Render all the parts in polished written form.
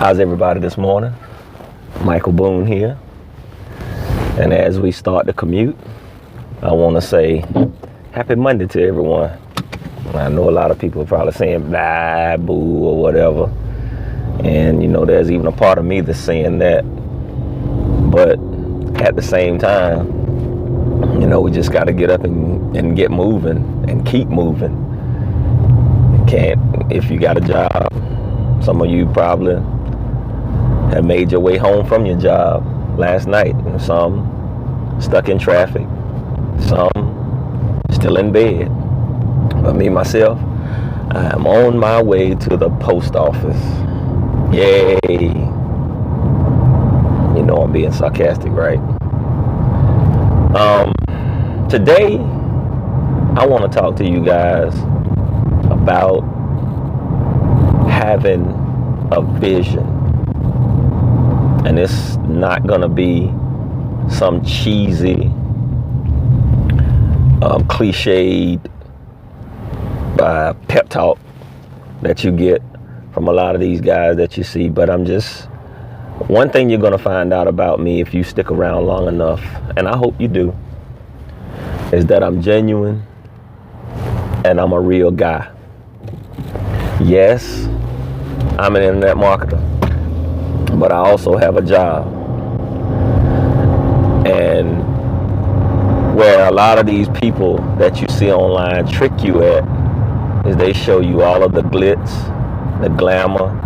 How's everybody this morning? Michael Boone here. And as we start the commute, I want to say happy Monday to everyone. I know a lot of people are probably saying blah, boo, or whatever. And, there's even a part of me that's saying that. But at the same time, we just got to get up and get moving and keep moving. If you got a job, some of you probably have made your way home from your job last night. Some stuck in traffic, some still in bed. But me, myself, I'm on my way to the post office. Yay. I'm being sarcastic, right? Today, I want to talk to you guys about having a vision. And it's not going to be some cheesy, cliched pep talk that you get from a lot of these guys that you see. But one thing you're going to find out about me if you stick around long enough, and I hope you do, is that I'm genuine and I'm a real guy. Yes, I'm an internet marketer, but I also have a job. And where a lot of these people that you see online trick you at is they show you all of the glitz, the glamour,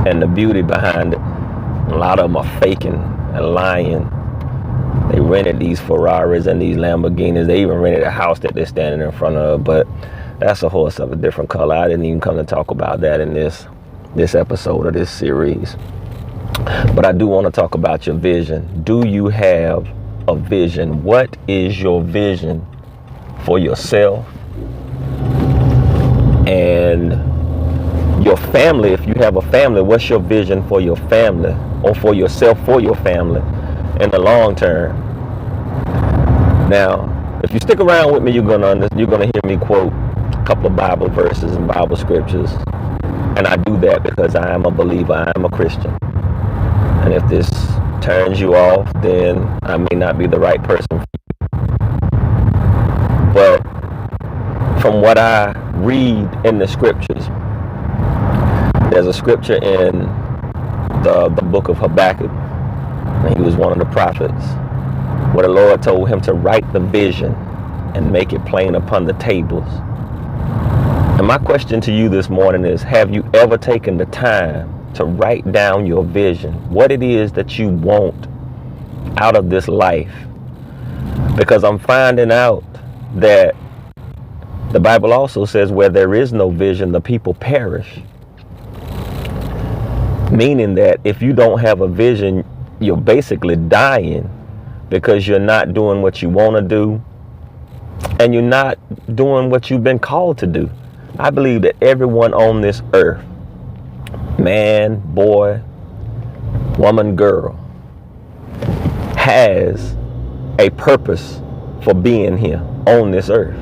and the beauty behind it. A lot of them are faking and lying. They rented these Ferraris and these Lamborghinis. They even rented a house that they're standing in front of, but that's a horse of a different color. I didn't even come to talk about that in this episode of this series. But I do want to talk about your vision. Do you have a vision? What is your vision for yourself and your family? If you have a family, what's your vision for your family, or for yourself, for your family in the long term? Now, if you stick around with me, you're gonna hear me quote a couple of Bible verses and Bible scriptures. And I do that because I am a believer, I am a Christian. And if this turns you off, then I may not be the right person for you. But from what I read in the scriptures, there's a scripture in the book of Habakkuk, and he was one of the prophets, where the Lord told him to write the vision and make it plain upon the tables. And my question to you this morning is, have you ever taken the time to write down your vision, what it is that you want out of this life? Because I'm finding out that the Bible also says where there is no vision, the people perish. Meaning that if you don't have a vision, you're basically dying because you're not doing what you want to do and you're not doing what you've been called to do. I believe that everyone on this earth, man, boy, woman, girl, has a purpose for being here on this earth.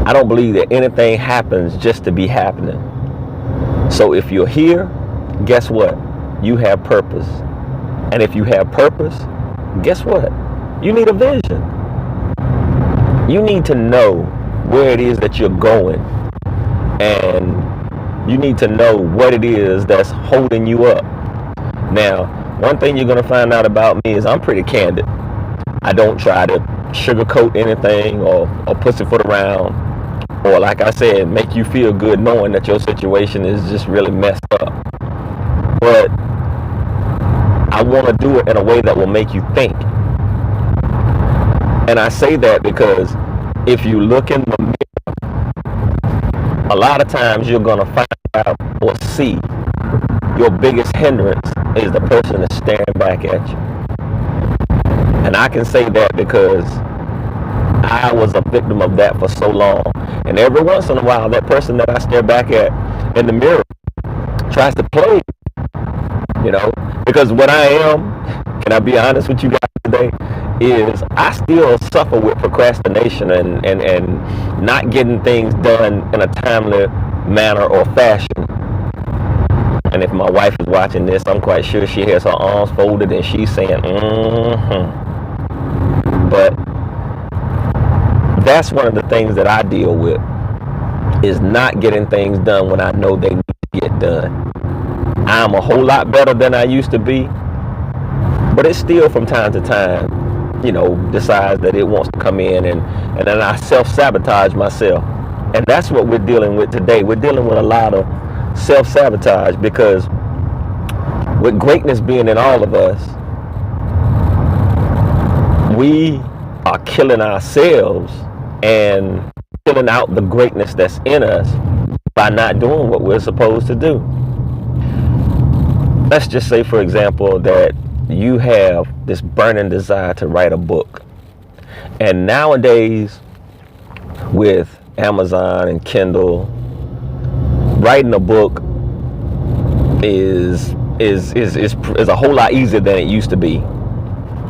I don't believe that anything happens just to be happening. So if you're here, guess what? You have purpose. And if you have purpose, guess what? You need a vision. You need to know where it is that you're going. And you need to know what it is that's holding you up. Now, one thing you're going to find out about me is I'm pretty candid. I don't try to sugarcoat anything or pussyfoot around, or, like I said, make you feel good knowing that your situation is just really messed up. But I want to do it in a way that will make you think. And I say that because if you look in the mirror, a lot of times you're going to find out or see your biggest hindrance is the person that's staring back at you. And I can say that because I was a victim of that for so long. And every once in a while, that person that I stare back at in the mirror tries to play, because what I am, can I be honest with you guys today, is I still suffer with procrastination and not getting things done in a timely manner or fashion. And if my wife is watching this, I'm quite sure she has her arms folded and she's saying, But that's one of the things that I deal with, is not getting things done when I know they need to get done. I'm a whole lot better than I used to be, but it still from time to time, decides that it wants to come in, and then I self-sabotage myself. And that's what we're dealing with today. We're dealing with a lot of self-sabotage, because with greatness being in all of us, we are killing ourselves and killing out the greatness that's in us by not doing what we're supposed to do. Let's just say, for example, that you have this burning desire to write a book. And nowadays, with Amazon and Kindle, writing a book is a whole lot easier than it used to be,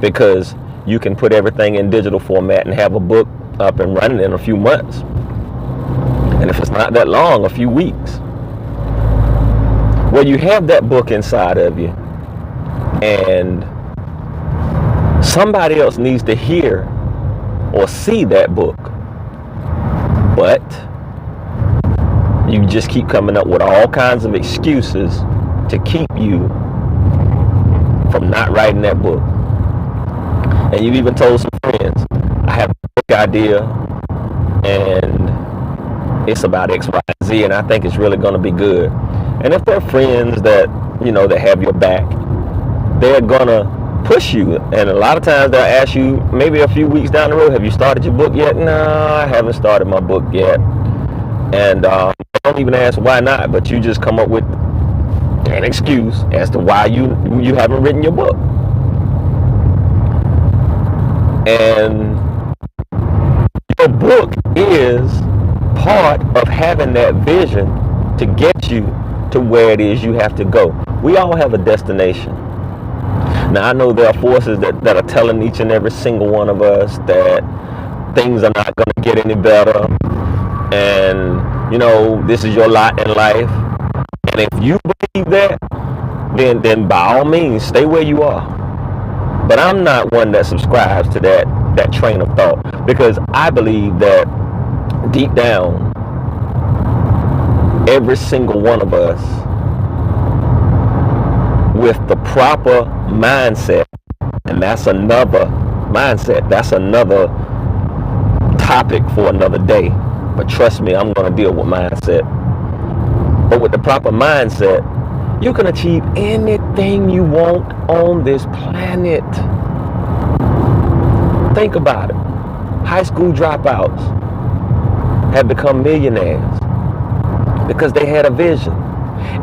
because you can put everything in digital format and have a book up and running in a few months. And if it's not that long, a few weeks. Well, you have that book inside of you, and somebody else needs to hear or see that book. But you just keep coming up with all kinds of excuses to keep you from not writing that book. And you've even told some friends, I have a book idea and it's about X, Y, Z, and I think it's really going to be good. And if they're friends that, that have your back, they're going to push you. And a lot of times they'll ask you, maybe a few weeks down the road, have you started your book yet? No, I haven't started my book yet. And don't even ask why not, but you just come up with an excuse as to why you haven't written your book. And your book is part of having that vision to get you to where it is you have to go. We all have a destination. Now, I know there are forces that are telling each and every single one of us that things are not going to get any better, and this is your lot in life. And if you believe that, then by all means stay where you are. But I'm not one that subscribes to that train of thought, because I believe that deep down, every single one of us, with the proper mindset, and that's another mindset, that's another topic for another day. But trust me, I'm going to deal with mindset. But with the proper mindset, you can achieve anything you want on this planet. Think about it. High school dropouts have become millionaires because they had a vision,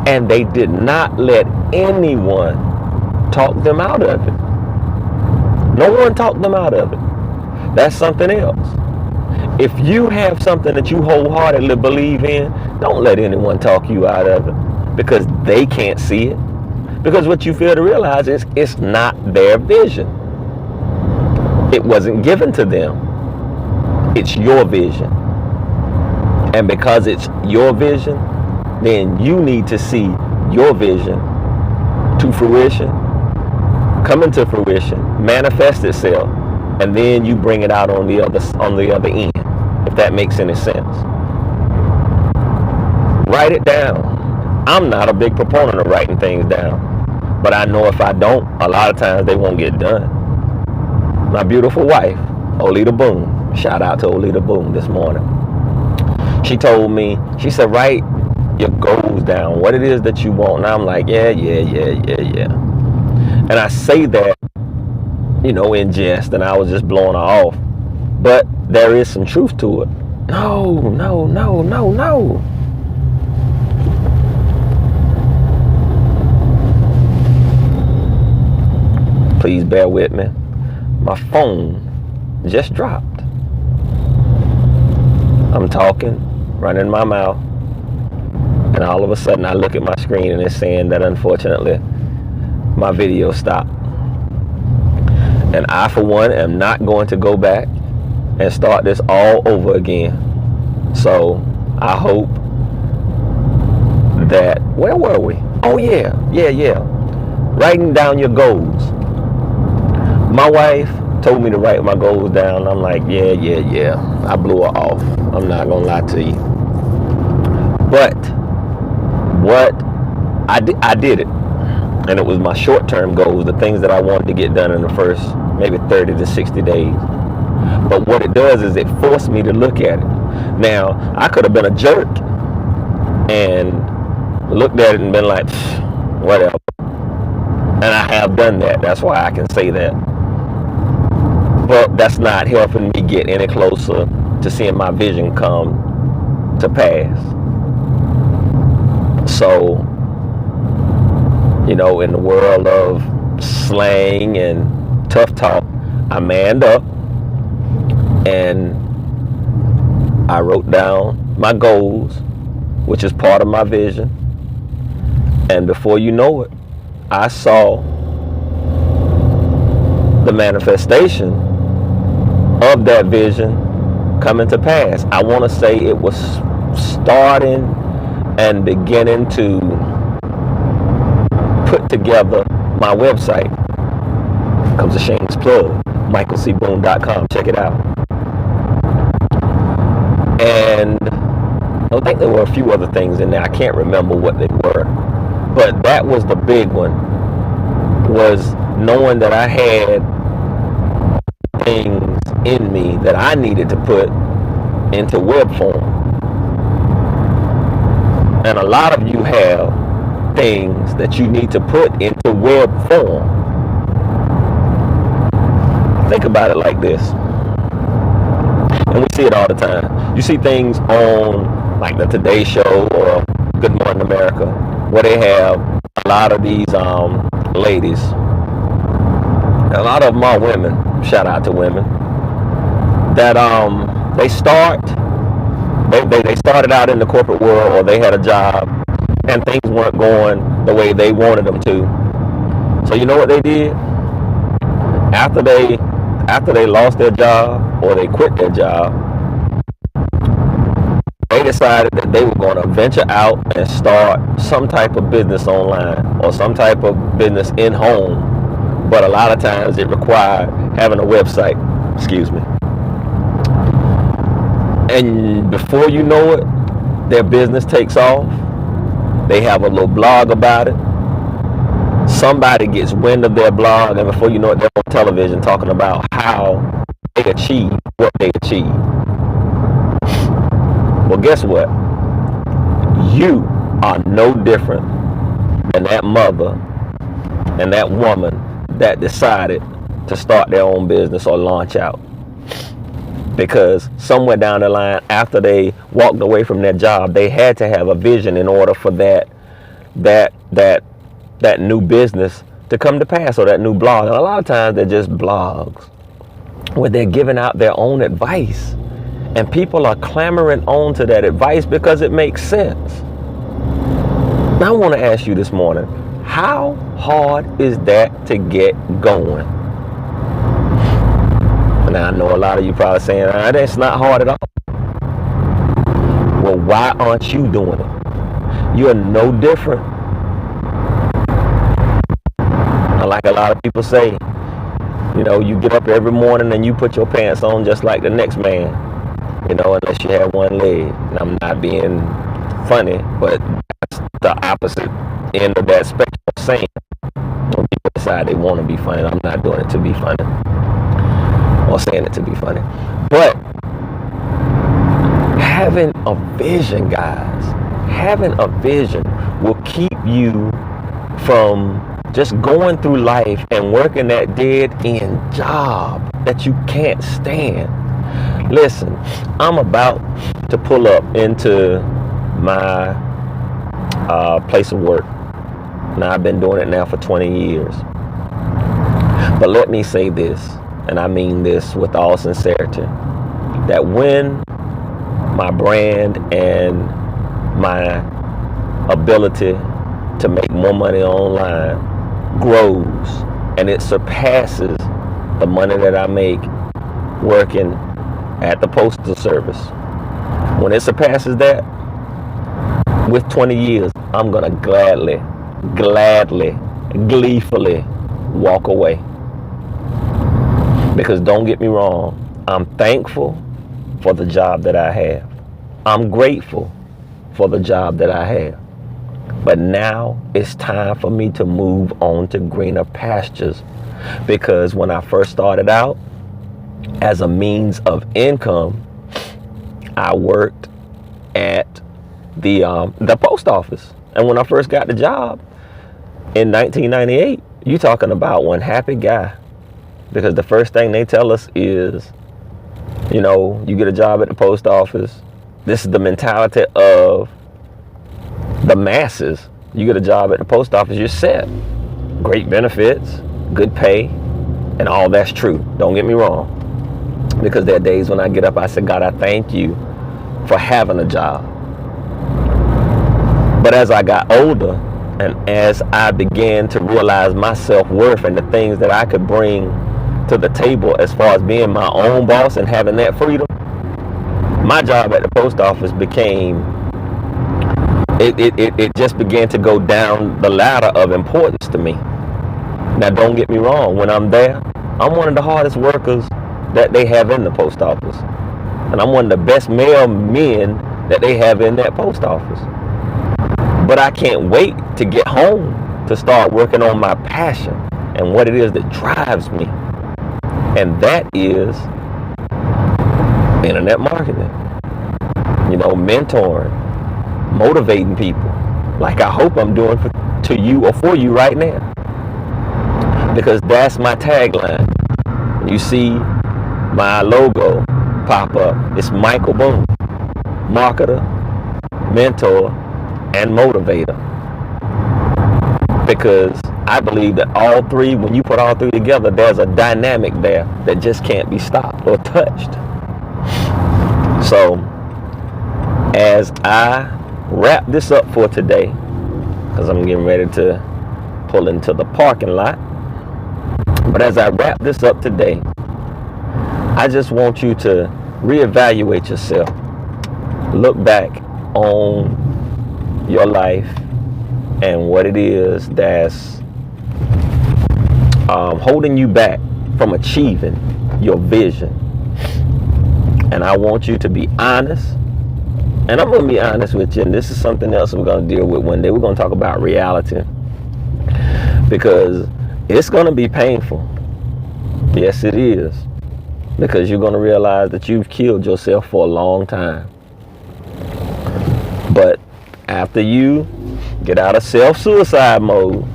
and they did not let anyone talk them out of it. No one talked them out of it. That's something else. If you have something that you wholeheartedly believe in, don't let anyone talk you out of it, because they can't see it. Because what you fail to realize is it's not their vision. It wasn't given to them. It's your vision. And because it's your vision, then you need to see your vision to fruition, come into fruition, manifest itself, and then you bring it out on the other end, if that makes any sense. Write it down. I'm not a big proponent of writing things down, but I know if I don't, a lot of times they won't get done. My beautiful wife, Olita Boom, shout out to Olita Boom this morning. She told me, she said, write your goals down, what it is that you want. And I'm like, yeah. And I say that, in jest, and I was just blowing her off. But there is some truth to it. No. Please bear with me. My phone just dropped. I'm talking, running my mouth, and all of a sudden I look at my screen and it's saying that unfortunately my video stopped. And I, for one, am not going to go back and start this all over again. So I hope that, where were we? Oh yeah, yeah, yeah. Writing down your goals. My wife told me to write my goals down. I'm like, yeah, yeah, yeah. I blew her off. I'm not gonna lie to you. But what I did it, and it was my short-term goals, the things that I wanted to get done in the first maybe 30 to 60 days. But what it does is it forced me to look at it. Now, I could have been a jerk and looked at it and been like, whatever. And I have done that. That's why I can say that. But that's not helping me get any closer to seeing my vision come to pass. So, you know, in the world of slang and tough talk, I manned up and I wrote down my goals, which is part of my vision. And before you know it, I saw the manifestation of that vision coming to pass. I want to say it was starting and beginning to put together my website. Comes a shameless plug, michaelcboone.com. Check it out. And I think there were a few other things in there. I can't remember what they were. But that was the big one, was knowing that I had things in me that I needed to put into web form. And a lot of you have things that you need to put into web form. Think about it like this. And we see it all the time. You see things on like the Today Show or Good Morning America, where they have a lot of these ladies. A lot of them are women. Shout out to women. That they started out in the corporate world, or they had a job and things weren't going the way they wanted them to. So you know what they did? After they lost their job or they quit their job, they decided that they were going to venture out and start some type of business online or some type of business in home. But a lot of times it required having a website. Excuse me. And before you know it, their business takes off. They have a little blog about it. Somebody gets wind of their blog, and before you know it, they're on television talking about how they achieve what they achieve. Well, guess what? You are no different than that mother and that woman that decided to start their own business or launch out. Because somewhere down the line, after they walked away from their job, they had to have a vision in order for that new business to come to pass, or that new blog. And a lot of times they're just blogs where they're giving out their own advice, and people are clamoring on to that advice because it makes sense. Now I want to ask you this morning, how hard is that to get going? Now I know a lot of you probably saying, that's not hard at all. Well, why aren't you doing it? You're no different. Like a lot of people say, you know, you get up every morning and you put your pants on just like the next man, you know, unless you have one leg. And I'm not being funny, but that's the opposite end of that spectrum of saying. When people decide they want to be funny, I'm not doing it to be funny or saying it to be funny. But having a vision, guys, having a vision will keep you from just going through life and working that dead-end job that you can't stand. Listen, I'm about to pull up into my place of work. Now, I've been doing it now for 20 years. But let me say this, and I mean this with all sincerity, that when my brand and my ability to make more money online grows and it surpasses the money that I make working at the postal service, when it surpasses that, with 20 years, I'm gonna gladly gladly, gleefully walk away. Because don't get me wrong, I'm thankful for the job that I have. I'm grateful for the job that I have. But now it's time for me to move on to greener pastures. Because when I first started out as a means of income, I worked at the post office. And when I first got the job in 1998, you talking about one happy guy. Because the first thing they tell us is, you know, you get a job at the post office. This is the mentality of the masses. You get a job at the post office, you're set. Great benefits, good pay, and all that's true. Don't get me wrong. Because there are days when I get up, I say, God, I thank you for having a job. But as I got older and as I began to realize my self-worth and the things that I could bring to the table as far as being my own boss and having that freedom, my job at the post office became, it just began to go down the ladder of importance to me. Now, don't get me wrong. When I'm there, I'm one of the hardest workers that they have in the post office. And I'm one of the best mailmen that they have in that post office. But I can't wait to get home to start working on my passion and what it is that drives me. And that is internet marketing. You know, mentoring, motivating people, like I hope I'm doing to you or for you right now. Because that's my tagline. You see my logo pop up. It's Michael Boone, marketer, mentor, and motivator. Because I believe that all three, when you put all three together, there's a dynamic there that just can't be stopped or touched. So as I wrap this up for today, because I'm getting ready to pull into the parking lot, but as I wrap this up today, I just want you to reevaluate yourself. Look back on your life and what it is that's holding you back from achieving your vision. And I want you to be honest. And I'm going to be honest with you. And this is something else we're going to deal with one day. We're going to talk about reality. Because it's going to be painful. Yes, it is. Because you're going to realize that you've killed yourself for a long time. But after you get out of self-suicide mode,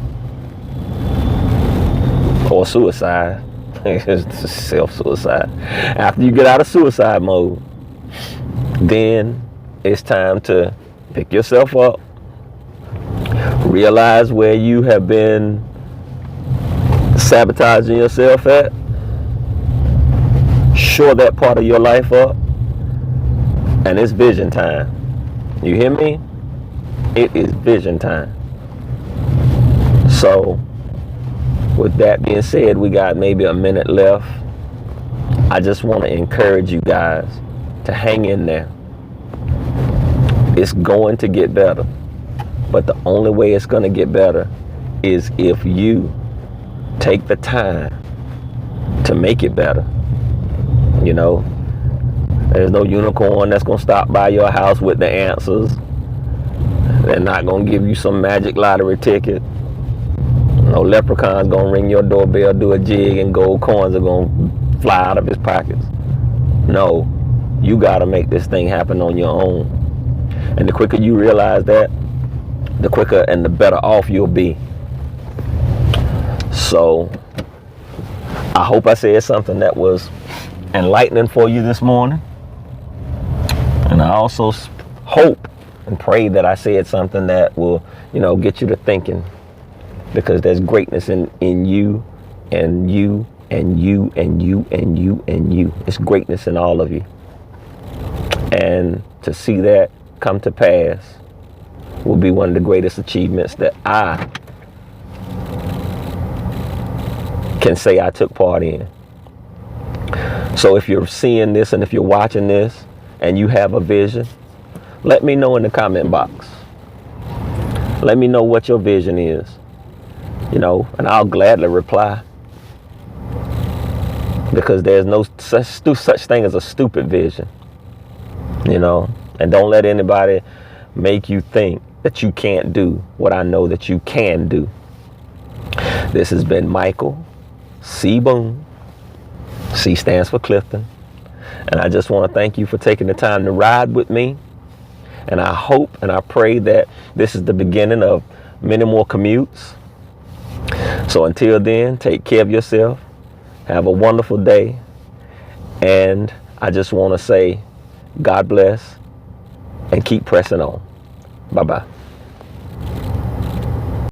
or suicide, it's self-suicide. After you get out of suicide mode, then it's time to pick yourself up, realize where you have been sabotaging yourself at, shore that part of your life up, and it's vision time. You hear me? It is vision time. So, with that being said, we got maybe a minute left. I just want to encourage you guys to hang in there. It's going to get better. But the only way it's going to get better is if you take the time to make it better. You know, there's no unicorn that's going to stop by your house with the answers. They're not going to give you some magic lottery ticket. No leprechaun's going to ring your doorbell, do a jig, and gold coins are going to fly out of his pockets. No, you got to make this thing happen on your own. And the quicker you realize that, the quicker and the better off you'll be. So, I hope I said something that was enlightening for you this morning. And I also hope and pray that I said something that will, get you to thinking. Because there's greatness in you and you and you and you and you and you. It's greatness in all of you. And to see that come to pass will be one of the greatest achievements that I can say I took part in. So if you're seeing this and if you're watching this and you have a vision, let me know in the comment box. Let me know what your vision is, you know, and I'll gladly reply, because there's no such thing as a stupid vision, you know. And don't let anybody make you think that you can't do what I know that you can do. This has been Michael C. Boone. C stands for Clifton. And I just want to thank you for taking the time to ride with me. And I hope and I pray that this is the beginning of many more commutes. So until then, take care of yourself. Have a wonderful day. And I just want to say, God bless and keep pressing on. Bye-bye.